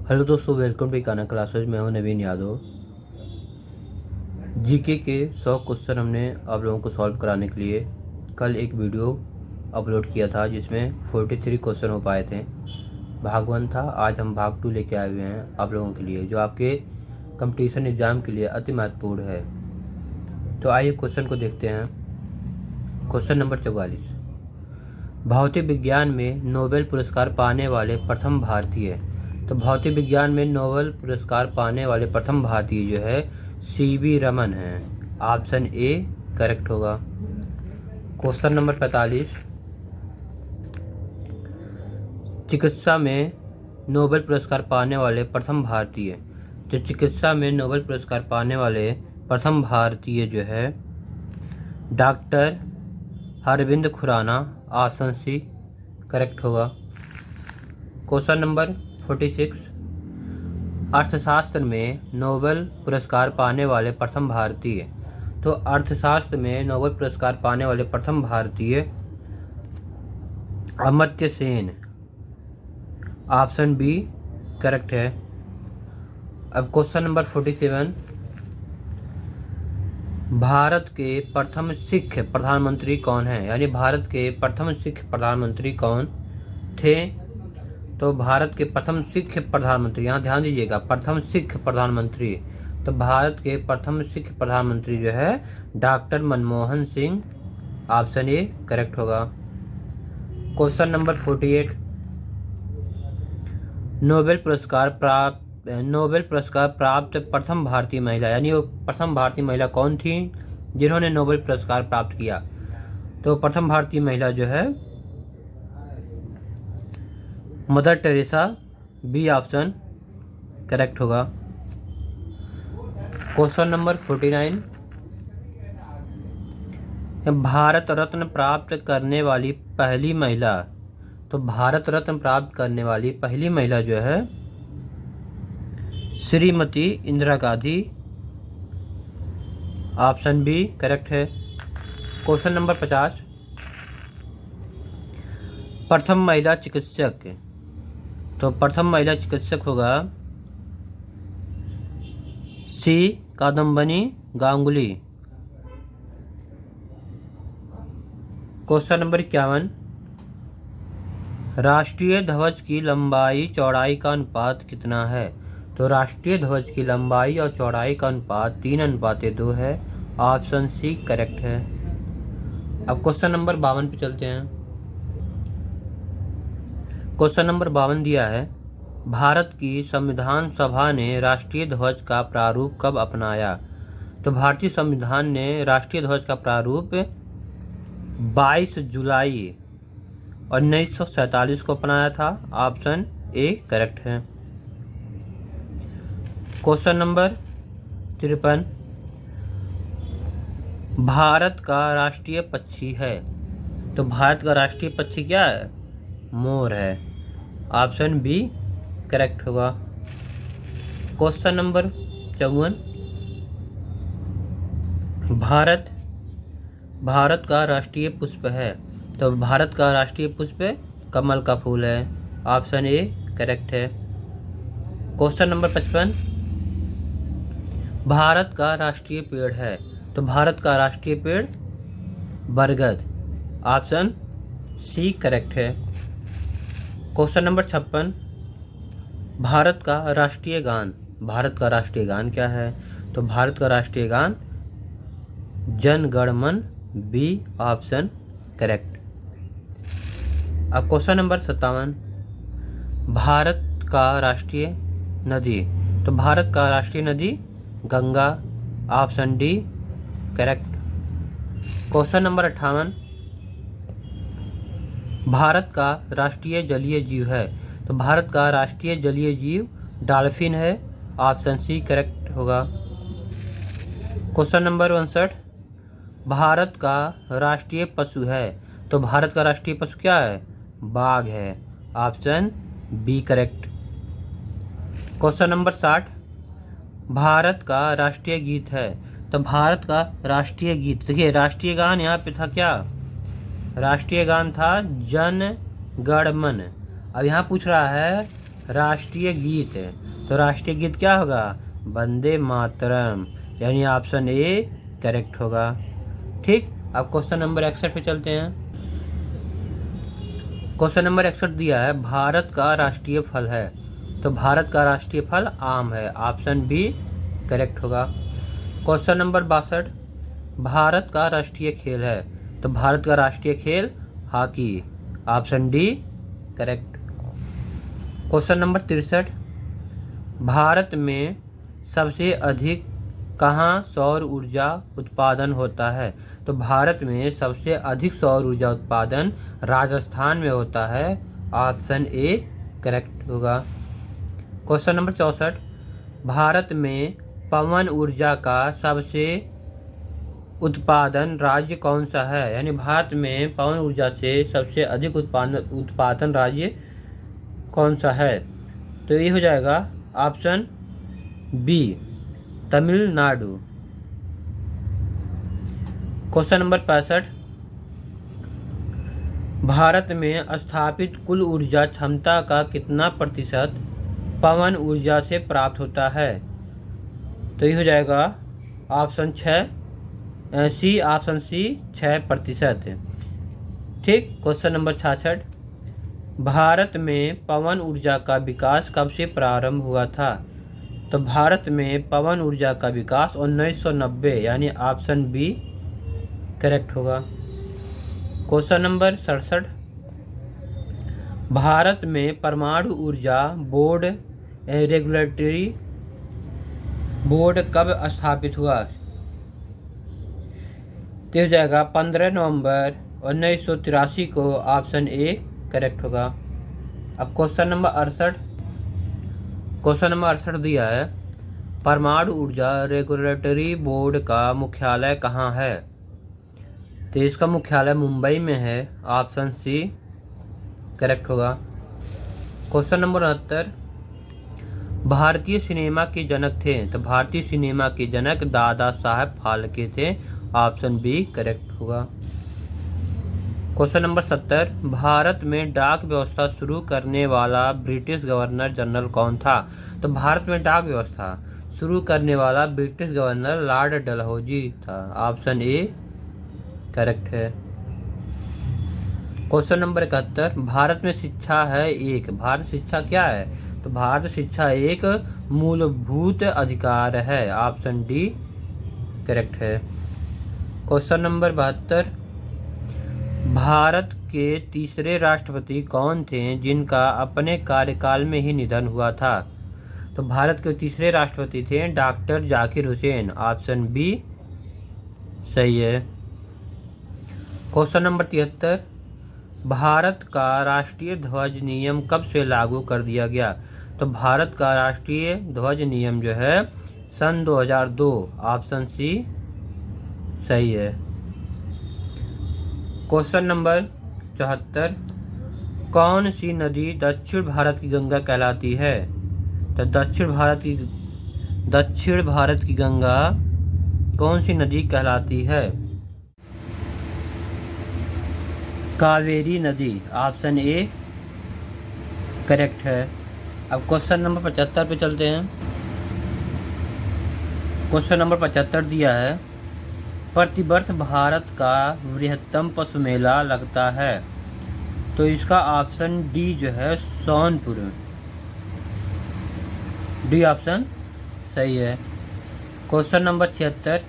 Hello दोस्तों, welcome to काना classes. मैं हूं नवीन यादव। जीके के 100 क्वेश्चन हमने आप लोगों को सॉल्व कराने के लिए कल एक वीडियो अपलोड किया था जिसमें 43 क्वेश्चन हो पाए थे। भाग 1 था। आज हम भाग 2 लेके आए हुए हैं आप लोगों के लिए, जो आपके कंपटीशन एग्जाम के लिए अति महत्वपूर्ण है। तो आइए क्वेश्चन को देखते हैं। क्वेश्चन नंबर 44, भौतिक विज्ञान में नोबेल पुरस्कार पाने वाले प्रथम भारतीय। तो भौतिक विज्ञान में नोबेल पुरस्कार पाने वाले प्रथम भारतीय जो है सीवी रमन हैं। ऑप्शन ए करेक्ट होगा। क्वेश्चन नंबर 45, चिकित्सा में नोबेल पुरस्कार पाने वाले प्रथम भारतीय। तो चिकित्सा में नोबेल पुरस्कार पाने वाले प्रथम भारतीय जो है doctor Arvind Khurana. Option C correct होगा। क्वेश्चन नंबर 46, अर्थशास्त्र में नोबेल पुरस्कार पाने वाले प्रथम भारतीय। तो अर्थशास्त्र में नोबेल पुरस्कार पाने वाले प्रथम भारतीय Amartya Sen. Option B correct है। अब क्वेश्चन नंबर 47, भारत के प्रथम सिख प्रधानमंत्री कौन है? यानी भारत के प्रथम सिख प्रधानमंत्री कौन थे? तो भारत के प्रथम सिख प्रधानमंत्री, यहाँ ध्यान दीजिएगा, प्रथम सिख प्रधानमंत्री। तो भारत के प्रथम सिख प्रधानमंत्री जो है doctor Manmohan Singh. Option A correct होगा। क्वेश्चन नंबर 48, नोबेल पुरस्कार प्राप्त प्रथम भारतीय महिला, यानी वो प्रथम भारतीय महिला कौन थी जिन्होंने नोबेल पुरस्कार प्राप्त किया? तो प्रथम भारतीय महिला जो है Mother Teresa. B option correct होगा। क्वेश्चन नंबर 49, भारत रत्न प्राप्त करने वाली पहली महिला। तो भारत रत्न प्राप्त करने वाली पहली महिला जो है Shrimati Indira Gandhi. Option B correct है। क्वेश्चन नंबर 50, प्रथम महिला चिकित्सक। तो प्रथम महिला चिकित्सक होगा C Kadambini Ganguly. Question number 51, राष्ट्रीय ध्वज की लंबाई चौड़ाई का अनुपात कितना है? तो राष्ट्रीय ध्वज की लंबाई और चौड़ाई का अनुपात 3:2 है। ऑप्शन सी करेक्ट है। अब क्वेश्चन नंबर 52 पे चलते हैं। क्वेश्चन नंबर 52 दिया है, भारत की संविधान सभा ने राष्ट्रीय ध्वज का प्रारूप कब अपनाया? तो भारतीय संविधान ने राष्ट्रीय ध्वज का प्रारूप 22 जुलाई 1947 को अपनाया था। ऑप्शन ए करेक्ट है। क्वेश्चन नंबर 53, भारत का राष्ट्रीय पक्षी है। तो भारत का राष्ट्रीय पक्षी क्या है? मोर है। ऑप्शन बी करेक्ट होगा। क्वेश्चन नंबर 54, भारत का राष्ट्रीय पुष्प है। तो भारत का राष्ट्रीय पुष्प कमल का फूल है। ऑप्शन ए करेक्ट है। क्वेश्चन नंबर 55, भारत का राष्ट्रीय पेड़ है। तो भारत का राष्ट्रीय पेड़ बरगद। ऑप्शन सी करेक्ट है। क्वेश्चन नंबर 56, भारत का राष्ट्रीय गान। भारत का राष्ट्रीय गान क्या है? तो भारत का राष्ट्रीय गान Jana Gana Mana. B option correct. अब क्वेश्चन नंबर 57, भारत का राष्ट्रीय नदी। तो भारत का राष्ट्रीय नदी Ganga. Option D correct. Question number 58, Bharat का राष्ट्रीय जलीय जीव है। तो भारत का राष्ट्रीय जलीय जीव डॉल्फिन है। ऑप्शन सी करेक्ट होगा। क्वेश्चन नंबर 59, भारत का राष्ट्रीय पशु है। तो भारत का राष्ट्रीय पशु क्या है? बाघ है। Option B correct. Question number 60, Bharat का राष्ट्रीय गीत है। तो भारत का राष्ट्रीय गीत, देखिए राष्ट्रीय गान यहाँ पे था क्या? राष्ट्रीय गान था जन गण मन। अब यहाँ पूछ रहा है राष्ट्रीय गीत है, तो राष्ट्रीय गीत क्या होगा? वंदे मातरम, यानी ऑप्शन ए करेक्ट होगा। ठीक, अब क्वेश्चन नंबर 61 पे चलते हैं। क्वेश्चन नंबर 61 दिया है भारत का राष्ट्रीय फल है, तो भारत का राष्ट्रीय फल आम है, ऑप्शन बी करेक्ट होगा। क्वेश्चन नंबर 62 भारत का राष्ट्रीय खेल है, तो भारत का राष्ट्रीय खेल hockey, option D correct. Question number 63 Bharat में सबसे अधिक कहाँ सौर ऊर्जा उत्पादन होता है, तो भारत में सबसे अधिक सौर ऊर्जा उत्पादन राजस्थान में होता है, ऑप्शन ए करेक्ट होगा। क्वेश्चन नंबर 64 भारत में पवन ऊर्जा का सबसे उत्पादन राज्य कौन सा है, यानी भारत में पवन ऊर्जा से सबसे अधिक उत्पादन राज्य कौन सा है, तो ये हो जाएगा option B Tamil Nadu. Question number 65 Bharat में स्थापित कुल ऊर्जा क्षमता का कितना प्रतिशत पवन ऊर्जा से प्राप्त होता है, तो ये हो जाएगा ऑप्शन सी, ऑप्शन सी 6%। ठीक, क्वेश्चन नंबर 66 भारत में पवन ऊर्जा का विकास कब से प्रारंभ हुआ था, तो भारत में पवन ऊर्जा का विकास 1990, यानी ऑप्शन बी करेक्ट होगा। क्वेश्चन नंबर 67 भारत में परमाणु ऊर्जा बोर्ड रेगुलेटरी बोर्ड कब स्थापित हुआ, तो हो जाएगा 15 नवंबर 1983 को, ऑप्शन ए करेक्ट होगा। अब क्वेश्चन नंबर 68 दिया है परमाणु ऊर्जा रेगुलेटरी बोर्ड का मुख्यालय कहाँ है, तो इसका मुख्यालय मुंबई में है, ऑप्शन सी करेक्ट होगा। क्वेश्चन नंबर 69 भारतीय सिनेमा के जनक थे, तो भारतीय सिनेमा के जनक दादा साहब फाल्के थे, ऑप्शन बी करेक्ट होगा। क्वेश्चन नंबर 70 भारत में डाक व्यवस्था शुरू करने वाला ब्रिटिश गवर्नर जनरल कौन था, तो भारत में डाक व्यवस्था शुरू करने वाला ब्रिटिश गवर्नर लॉर्ड डलहौजी था, ऑप्शन ए करेक्ट है। क्वेश्चन नंबर 71 भारत में शिक्षा है एक, भारत शिक्षा क्या है, तो भारत शिक्षा एक मूलभूत अधिकार है, ऑप्शन डी करेक्ट है। क्वेश्चन नंबर 72 भारत के तीसरे राष्ट्रपति कौन थे जिनका अपने कार्यकाल में ही निधन हुआ था, तो भारत के तीसरे राष्ट्रपति थे doctor Zakir Hussain, option B सही है। क्वेश्चन नंबर 73 भारत का राष्ट्रीय ध्वज नियम कब से लागू कर दिया गया, तो भारत का राष्ट्रीय ध्वज नियम जो है सन 2002, ऑप्शन सी सही है। क्वेश्चन नंबर 74 कौन सी नदी दक्षिण भारत की गंगा कहलाती है, तो दक्षिण भारत की गंगा कौन सी नदी कहलाती है, कावेरी नदी, ऑप्शन ए करेक्ट है। अब क्वेश्चन नंबर 75 पे चलते हैं। क्वेश्चन नंबर 75 दिया है प्रतिवर्ष भारत का बृहत्तम पशु मेला लगता है, तो इसका ऑप्शन डी जो है सोनपुर, डी ऑप्शन सही है। क्वेश्चन नंबर 76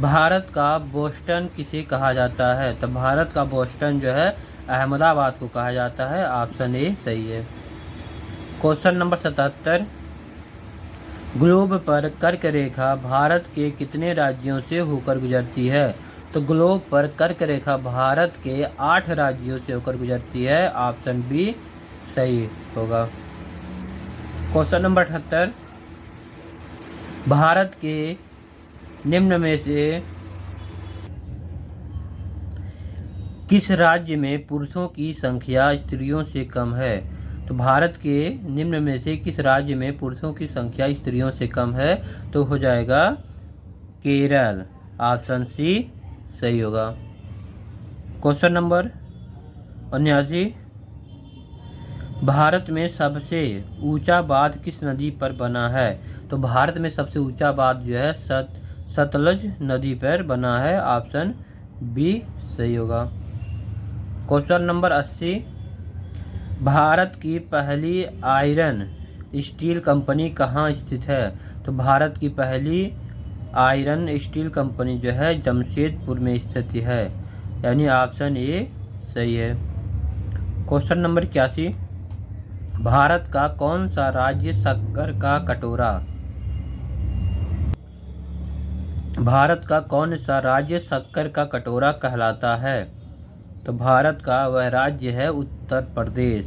भारत का बोस्टन किसे कहा जाता है, तो भारत का बोस्टन जो है अहमदाबाद को कहा जाता है, ऑप्शन ए सही है। क्वेश्चन नंबर 77 ग्लोब पर कर्क रेखा भारत के कितने राज्यों से होकर गुजरती है, तो ग्लोब पर कर्क रेखा भारत के 8 राज्यों से होकर गुजरती है, ऑप्शन बी सही होगा। क्वेश्चन नंबर 78 भारत के निम्न में से किस राज्य में पुरुषों की संख्या स्त्रियों से कम है, तो भारत के निम्न में से किस राज्य में पुरुषों की संख्या स्त्रियों से कम है, तो हो जाएगा केरल, ऑप्शन सी सही होगा। क्वेश्चन नंबर 79 भारत में सबसे ऊंचा बांध किस नदी पर बना है? तो भारत में सबसे ऊंचा बांध जो है सतलज नदी पर बना है। ऑप्शन बी सही होगा। क्वेश्चन नंबर 80, भारत की पहली आयरन स्टील कंपनी कहाँ स्थित है? तो भारत की पहली आयरन स्टील कंपनी जो है जमशेदपुर में स्थित है, यानी ऑप्शन ए सही है। क्वेश्चन नंबर 81, भारत का कौन सा राज्य शक्कर का कटोरा भारत का कौन सा राज्य शक्कर का कटोरा कहलाता है? तो भारत का वह राज्य है उत्तर प्रदेश।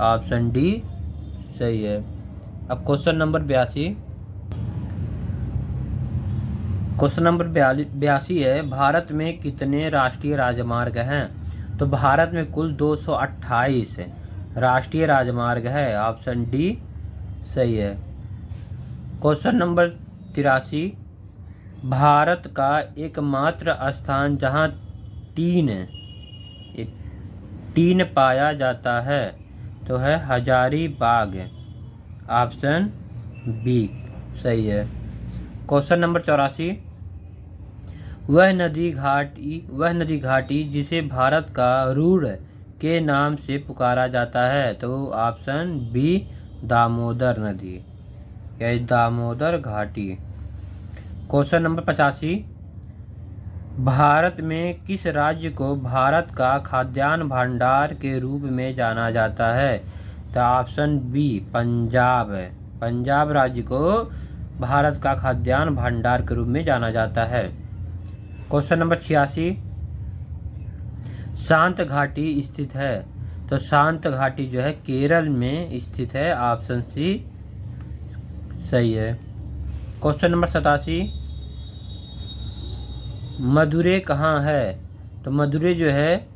ऑप्शन डी सही है। अब क्वेश्चन नंबर 82, क्वेश्चन नंबर 82 है, भारत में कितने राष्ट्रीय राजमार्ग हैं? तो भारत में कुल 228 राष्ट्रीय राजमार्ग है। ऑप्शन डी सही है। क्वेश्चन नंबर 83, भारत का एकमात्र स्थान जहां टीन पाया जाता है तो है हजारीबाग। ऑप्शन बी सही है। क्वेश्चन नंबर 84, वह नदी घाटी जिसे भारत का रुड़ के नाम से पुकारा जाता है? तो ऑप्शन बी दामोदर नदी, या दामोदर घाटी। क्वेश्चन नंबर 85, भारत में किस राज्य को भारत का खाद्यान्न भंडार के रूप में जाना जाता है? तो ऑप्शन बी पंजाब। पंजाब राज्य को भारत का खाद्यान्न भंडार के रूप में जाना जाता है। क्वेश्चन नंबर 86, शांत घाटी स्थित है? तो शांत घाटी जो है केरल में स्थित है। ऑप्शन सी सही है। क्वेश्चन नंबर 87, मदुरै कहाँ है? तो मदुरै जो है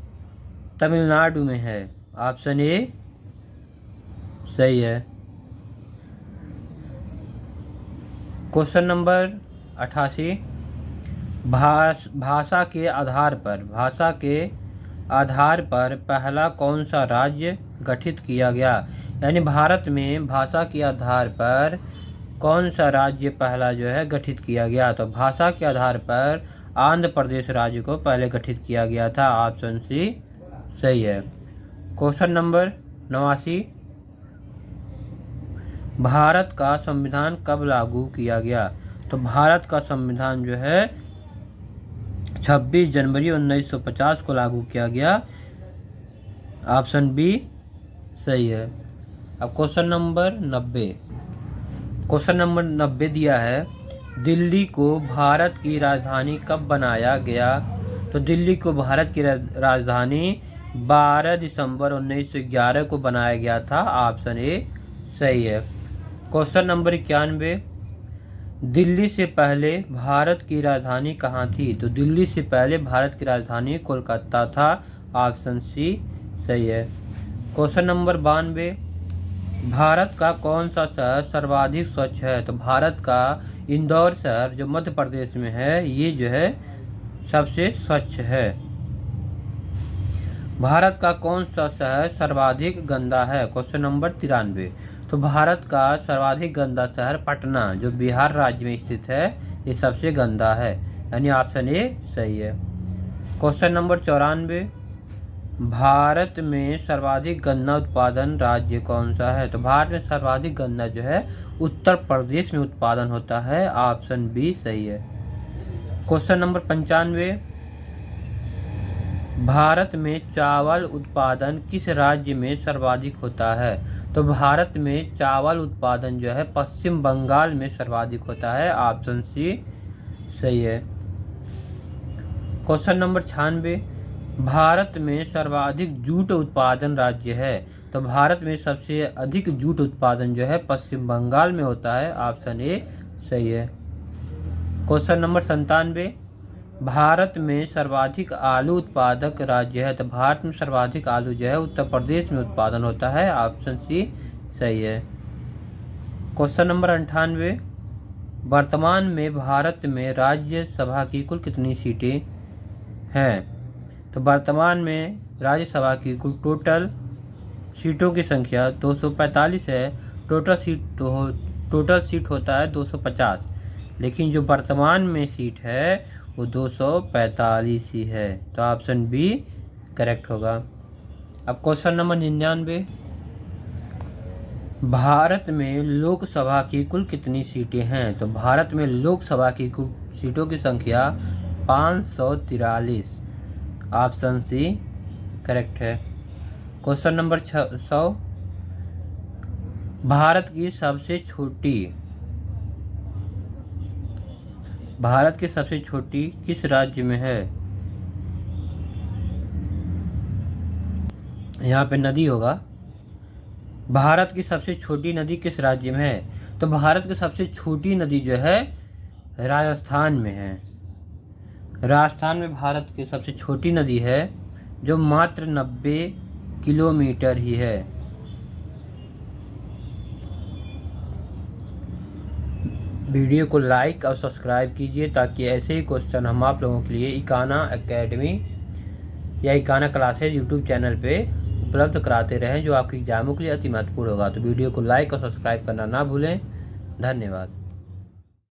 तमिलनाडु में है। ऑप्शन ए सही है। क्वेश्चन नंबर 88, भाषा के आधार पर पहला कौन सा राज्य गठित किया गया? यानी भारत में भाषा के आधार पर कौन सा राज्य पहला जो है गठित किया गया? तो भाषा के आधार पर आंध्र प्रदेश राज्य को पहले गठित किया गया था। ऑप्शन सी सही है। क्वेश्चन नंबर 89, भारत का संविधान कब लागू किया गया? तो भारत का संविधान जो है 26 जनवरी 1950 को लागू किया गया। ऑप्शन बी सही है। अब क्वेश्चन नंबर 90 दिया है, दिल्ली को भारत की राजधानी कब बनाया गया? तो दिल्ली को भारत की राजधानी 12 दिसंबर 1911 को बनाया गया था। ऑप्शन ए सही है। क्वेश्चन नंबर 91, दिल्ली से पहले भारत की राजधानी कहाँ थी? तो दिल्ली से पहले भारत की राजधानी कोलकाता था। ऑप्शन सी सही है। क्वेश्चन नंबर 92, भारत का कौन सा शहर सर्वाधिक स्वच्छ है? तो भारत का इंदौर शहर जो मध्य प्रदेश में है ये जो है सबसे स्वच्छ है। भारत का कौन सा शहर सर्वाधिक गंदा है? क्वेश्चन नंबर 93, तो भारत का सर्वाधिक गंदा शहर पटना जो बिहार राज्य में स्थित है ये सबसे गंदा है, यानी ऑप्शन ए सही है। क्वेश्चन नंबर 94, भारत में सर्वाधिक गन्ना उत्पादन राज्य कौन सा है? तो भारत में सर्वाधिक गन्ना जो है उत्तर प्रदेश में उत्पादन होता है। ऑप्शन बी सही है। क्वेश्चन नंबर 95, भारत में चावल उत्पादन किस राज्य में सर्वाधिक होता है? तो भारत में चावल उत्पादन जो है पश्चिम बंगाल में सर्वाधिक होता है। ऑप्शन सी सही है। क्वेश्चन नंबर 96, भारत में सर्वाधिक जूट उत्पादन राज्य है? तो भारत में सबसे अधिक जूट उत्पादन जो है पश्चिम बंगाल में होता है। ऑप्शन ए सही है। क्वेश्चन नंबर 97, भारत में सर्वाधिक आलू उत्पादक राज्य है? तो भारत में सर्वाधिक आलू जो है उत्तर प्रदेश में उत्पादन होता है। ऑप्शन सी सही है। क्वेश्चन नंबर 98, वर्तमान में भारत में राज्यसभा की कुल कितनी सीटें हैं? तो वर्तमान में राज्यसभा की कुल टोटल सीटों की संख्या 245 है। टोटल सीट होता है 250, लेकिन जो वर्तमान में सीट है वो 245 ही है। तो ऑप्शन बी करेक्ट होगा। अब क्वेश्चन नंबर 99, भारत में लोकसभा की कुल कितनी सीटें हैं? तो भारत में लोकसभा की कुल सीटों की संख्या 543। ऑप्शन सी करेक्ट है। क्वेश्चन नंबर 100, भारत की सबसे छोटी किस राज्य में है? यहाँ पे नदी होगा। भारत की सबसे छोटी नदी किस राज्य में है? तो भारत की सबसे छोटी नदी जो है राजस्थान में है। राजस्थान में भारत की सबसे छोटी नदी है, जो मात्र 90 किलोमीटर ही है। वीडियो को लाइक और सब्सक्राइब कीजिए ताकि ऐसे ही क्वेश्चन हम आप लोगों के लिए इकाना एकेडमी या इकाना क्लासेज यूट्यूब चैनल पे उपलब्ध कराते रहें, जो आपके एग्जामों के लिए अति महत्वपूर्ण होगा। तो वीडियो को लाइक और सब्सक्राइब करना ना भूलें। धन्यवाद।